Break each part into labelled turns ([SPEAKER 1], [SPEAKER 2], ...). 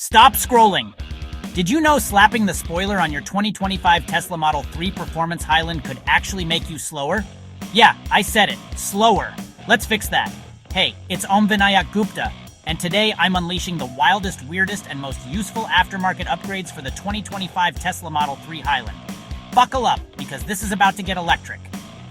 [SPEAKER 1] Stop scrolling! Did you know slapping the spoiler on your 2025 Tesla Model 3 Performance Highland could actually make you slower? Yeah, I said it. Slower. Let's fix that. Hey, it's Vinayak Gupta, and today I'm unleashing the wildest, weirdest, and most useful aftermarket upgrades for the 2025 Tesla Model 3 Highland. Buckle up, because this is about to get electric.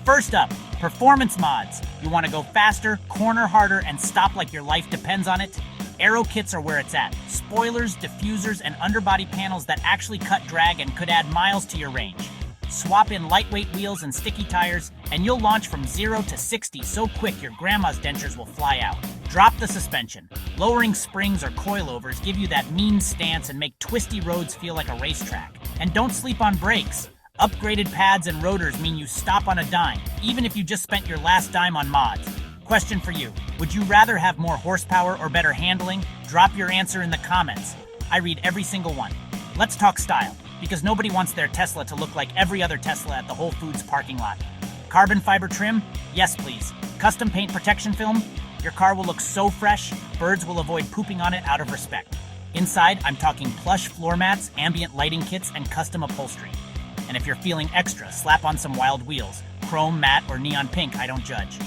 [SPEAKER 1] First up, performance mods. You want to go faster, corner harder, and stop like your life depends on it? Aero kits are where it's at. Spoilers, diffusers, and underbody panels that actually cut drag and could add miles to your range. Swap in lightweight wheels and sticky tires, and you'll launch from 0 to 60 so quick your grandma's dentures will fly out. Drop the suspension. Lowering springs or coilovers give you that mean stance and make twisty roads feel like a racetrack. And don't sleep on brakes. Upgraded pads and rotors mean you stop on a dime, even if you just spent your last dime on mods. Question for you. Would you rather have more horsepower or better handling? Drop your answer in the comments. I read every single one. Let's talk style, because nobody wants their Tesla to look like every other Tesla at the Whole Foods parking lot. Carbon fiber trim? Yes, please. Custom paint protection film? Your car will look so fresh, birds will avoid pooping on it out of respect. Inside, I'm talking plush floor mats, ambient lighting kits, and custom upholstery. And if you're feeling extra, slap on some wild wheels. Chrome, matte, or neon pink, I don't judge.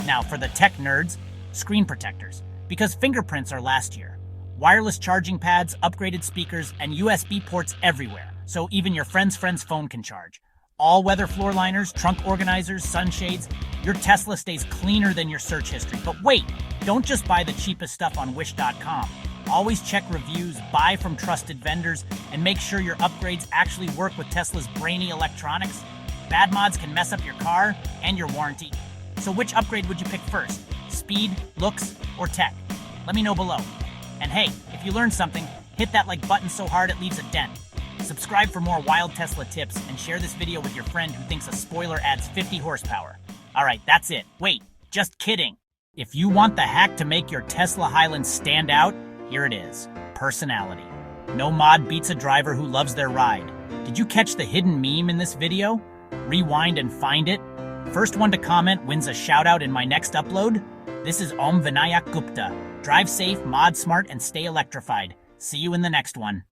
[SPEAKER 1] Now, for the tech nerds, screen protectors, because fingerprints are last year. Wireless charging pads, upgraded speakers, and USB ports everywhere, so even your friend's phone can charge. All-weather floor liners, trunk organizers, sunshades. Your Tesla stays cleaner than your search history. But wait, don't just buy the cheapest stuff on Wish.com. Always check reviews, buy from trusted vendors, and make sure your upgrades actually work with Tesla's brainy electronics. Bad mods can mess up your car and your warranty. So which upgrade would you pick first? Speed, looks, or tech? Let me know below. And hey, if you learned something, hit that like button so hard it leaves a dent. Subscribe for more wild Tesla tips and share this video with your friend who thinks a spoiler adds 50 horsepower. Alright, that's it. Wait, just kidding. If you want the hack to make your Tesla Highland stand out, here it is. Personality. No mod beats a driver who loves their ride. Did you catch the hidden meme in this video? Rewind and find it. First one to comment wins a shout out in my next upload. This is Vinayak Gupta. Drive safe, mod smart, and stay electrified. See you in the next one.